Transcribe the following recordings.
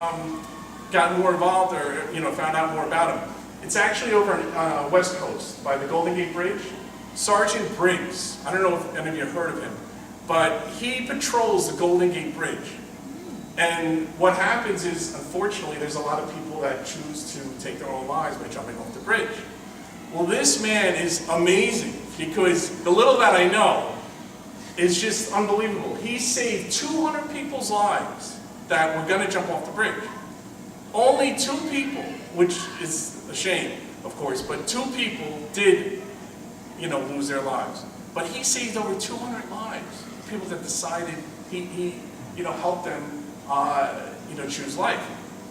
got more involved or found out more about him. It's actually over on West Coast by the Golden Gate Bridge. Sergeant Briggs, I don't know if any of you have heard of him, but he patrols the Golden Gate Bridge. And what happens is, unfortunately, there's a lot of people that choose to take their own lives by jumping off the bridge. Well, this man is amazing because the little that I know is just unbelievable. He saved 200 people's lives that were going to jump off the bridge. Only 2 people, which is a shame, of course, but 2 people did, lose their lives. But he saved over 200 lives. People that decided he helped them, choose life.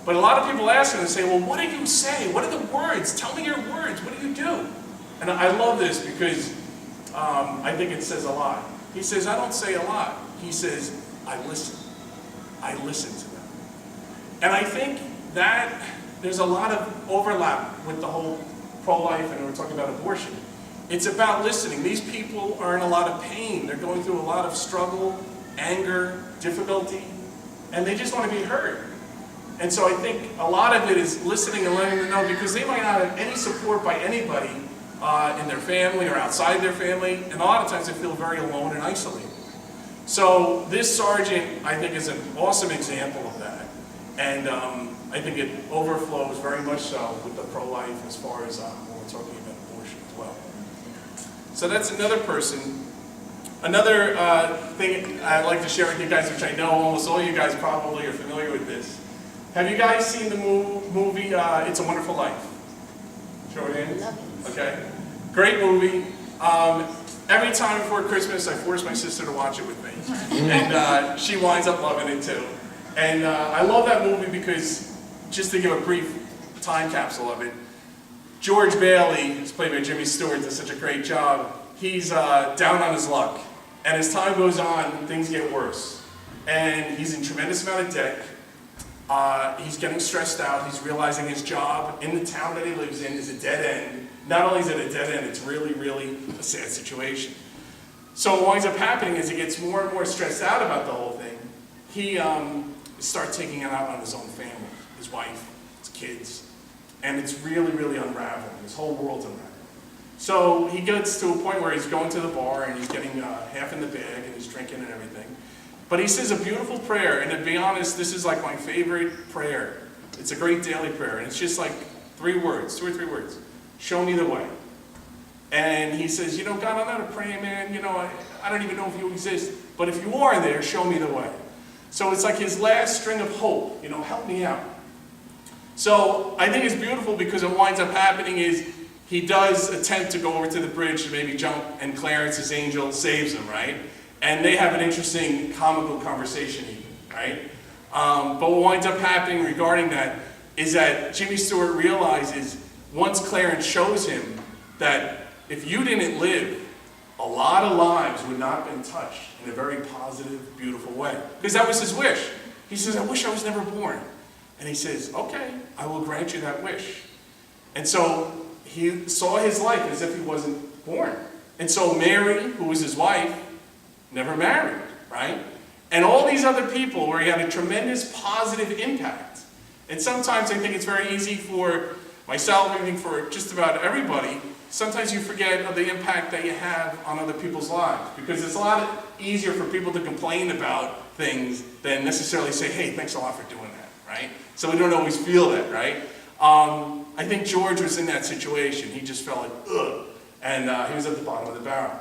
But a lot of people ask him and say, well, what did you say? What are the words? Tell me your words. What do you do? And I love this because I think it says a lot. He says, I don't say a lot. He says, I listen. I listen to them. And I think that there's a lot of overlap with the whole pro-life, and we're talking about abortion. It's about listening. These people are in a lot of pain. They're going through a lot of struggle, anger, difficulty, and they just want to be heard. And so I think a lot of it is listening and letting them know, because they might not have any support by anybody in their family or outside their family, and a lot of times they feel very alone and isolated. So this sergeant, I think, is an awesome example of that. And I think it overflows very much so with the pro-life as far as when we're talking about abortion as well. So that's another person. Another thing I'd like to share with you guys, which I know almost all you guys probably are familiar with this. Have you guys seen the movie It's a Wonderful Life? Show of hands? Okay. Great movie. Every time before Christmas, I force my sister to watch it with me. And she winds up loving it too. And I love that movie because, just to give a brief time capsule of it, George Bailey, who's played by Jimmy Stewart, does such a great job. He's down on his luck. And as time goes on, things get worse. And he's in tremendous amount of debt. He's getting stressed out. He's realizing his job in the town that he lives in is a dead end. Not only is it a dead end, it's really, really a sad situation. So what winds up happening is he gets more and more stressed out about the whole thing. He starts taking it out on his own family, his wife, his kids, and it's really, really unraveling. His whole world's unraveling. So he gets to a point where he's going to the bar and he's getting half in the bag and he's drinking and everything. But he says a beautiful prayer, and to be honest, this is like my favorite prayer. It's a great daily prayer, and it's just like 3 words, 2 or 3 words. Show me the way. And he says, God, I'm not a praying man, I don't even know if you exist, but if you are there, show me the way. So it's like his last string of hope, help me out. So I think it's beautiful because what winds up happening is he does attempt to go over to the bridge to maybe jump, and Clarence, his angel, saves him, right? And they have an interesting comical conversation even, right? But what winds up happening regarding that is that Jimmy Stewart realizes once Clarence shows him that if you didn't live, a lot of lives would not have been touched in a very positive, beautiful way. Because that was his wish. He says, I wish I was never born. And he says, okay, I will grant you that wish. And so he saw his life as if he wasn't born. And so Mary, who was his wife, never married, right? And all these other people where he had a tremendous positive impact. And sometimes I think it's very easy for myself, I think for just about everybody, sometimes you forget of the impact that you have on other people's lives. Because it's a lot easier for people to complain about things than necessarily say, hey, thanks a lot for doing that, right? So we don't always feel that, right? I think George was in that situation. He just felt like, ugh. And he was at the bottom of the barrel.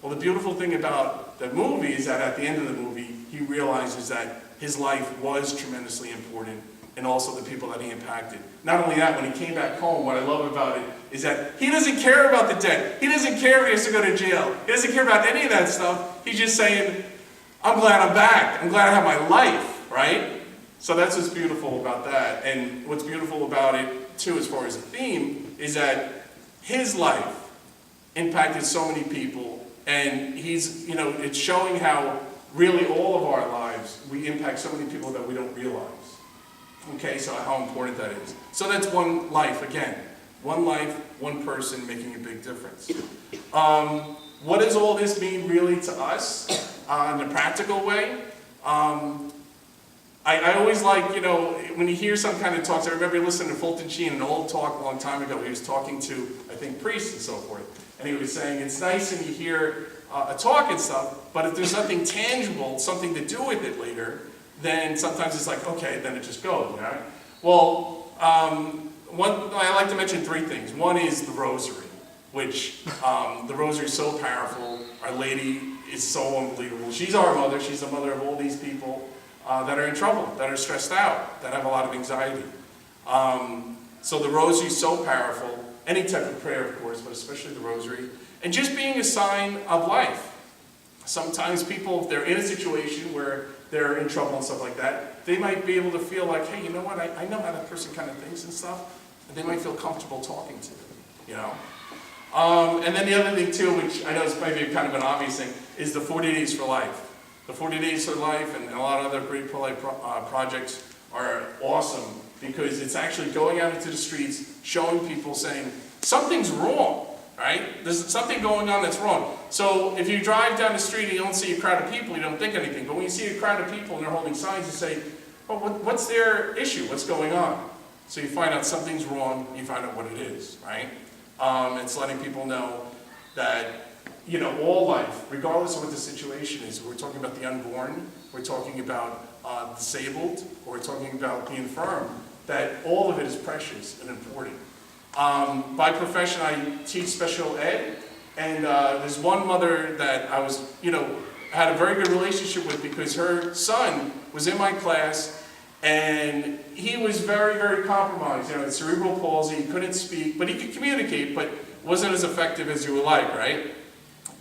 Well, the beautiful thing about the movie is that at the end of the movie, he realizes that his life was tremendously important, and also the people that he impacted. Not only that, when he came back home, what I love about it is that he doesn't care about the debt. He doesn't care if he has to go to jail. He doesn't care about any of that stuff. He's just saying, I'm glad I'm back. I'm glad I have my life, right? So that's what's beautiful about that. And what's beautiful about it, too, as far as the theme, is that his life impacted so many people. And he's, it's showing how really all of our lives, we impact so many people that we don't realize. Okay, so how important that is. So that's one life, again. One life, one person making a big difference. What does all this mean really to us in a practical way? I always like, you know, when you hear some kind of talks, I remember listening to Fulton Sheen, an old talk a long time ago. He was talking to, I think, priests and so forth. And he was saying, it's nice when you hear a talk and stuff, but if there's nothing tangible, something to do with it later, then sometimes it's like, okay, then it just goes, you know? Well, I like to mention three things. One is the rosary, which the rosary is so powerful. Our Lady is so unbelievable. She's our mother. She's the mother of all these people that are in trouble, that are stressed out, that have a lot of anxiety. So the rosary is so powerful. Any type of prayer, of course, but especially the rosary. And just being a sign of life. Sometimes people, if they're in a situation where they're in trouble and stuff like that, they might be able to feel like, hey, you know what, I know how that person kind of thinks and stuff, and they might feel comfortable talking to them, you know? And then the other thing too, which I know is maybe kind of an obvious thing, is the 40 Days for Life. The 40 Days for Life and a lot of other great pro-life projects are awesome because it's actually going out into the streets, showing people, saying, something's wrong, right? There's something going on that's wrong. So if you drive down the street and you don't see a crowd of people, you don't think anything. But when you see a crowd of people and they're holding signs, you say, well, what's their issue? What's going on? So you find out something's wrong, you find out what it is, right? It's letting people know that, you know, all life, regardless of what the situation is, we're talking about the unborn, we're talking about disabled, or we're talking about the infirm, that all of it is precious and important. By profession, I teach special ed, and there's one mother that I was, you know, had a very good relationship with because her son was in my class, and he was very, very compromised. You know, cerebral palsy, he couldn't speak, but he could communicate, but wasn't as effective as you would like, right?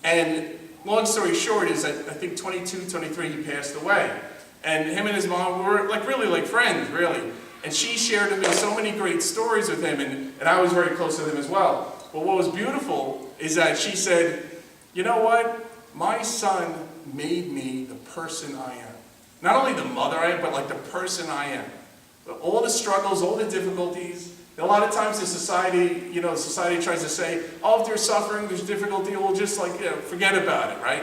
And long story short is that I think 22, 23, he passed away. And him and his mom were like really like friends, really. And she shared with me so many great stories with him, and I was very close with him as well. But what was beautiful is that she said, you know what? My son made me the person I am. Not only the mother I am, but like the person I am. All the struggles, all the difficulties. A lot of times the society, you know, society tries to say, oh, if there's suffering, there's difficulty, we'll just like, you know, forget about it, right?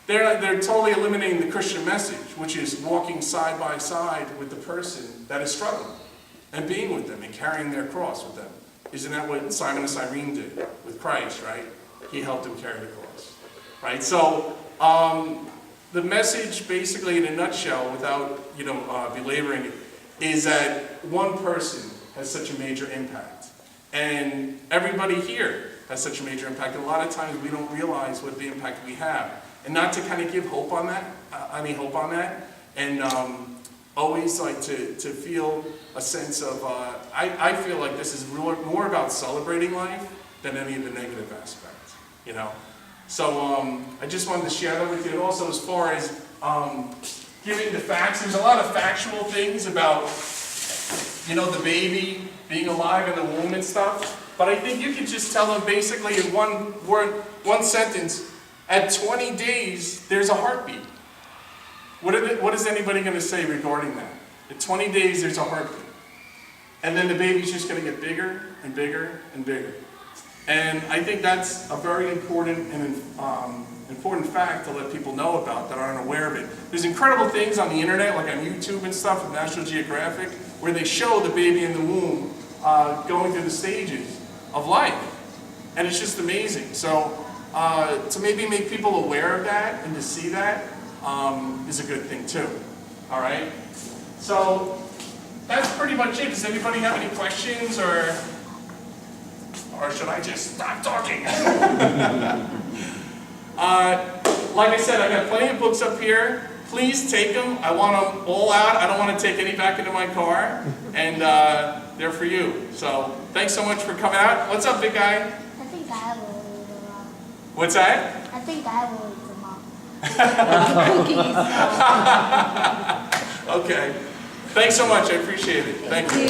They're totally eliminating the Christian message, which is walking side by side with the person that is struggling and being with them and carrying their cross with them. Isn't that what Simon of Cyrene did with Christ, right? He helped him carry the cross, right? So the message, basically in a nutshell, without, you know, belaboring it, is that one person has such a major impact. And everybody here has such a major impact. And a lot of times we don't realize what the impact we have. And not to kind of give hope on that, and always like to feel a sense of, I feel like this is more about celebrating life than any of the negative aspects, you know. So I just wanted to share that with you. And also as far as giving the facts, there's a lot of factual things about, you know, the baby being alive in the womb and stuff. But I think you can just tell them basically in one word, one sentence, at 20 days, there's a heartbeat. What is anybody going to say regarding that? At 20 days, there's a heartbeat. And then the baby's just going to get bigger and bigger and bigger. And I think that's a very important and important fact to let people know about that aren't aware of it. There's incredible things on the internet, like on YouTube and stuff, with National Geographic, where they show the baby in the womb going through the stages of life. And it's just amazing. So to maybe make people aware of that and to see that is a good thing too. All right? So that's pretty much it. Does anybody have any questions, or should I just stop talking? Like I said, I got plenty of books up here. Please take them. I want them all out. I don't want to take any back into my car. And they're for you. So thanks so much for coming out. What's up, big guy? I think I will eat them all. What's that? I think I will eat them all. Cookies. Okay. Thanks so much. I appreciate it. Thank you.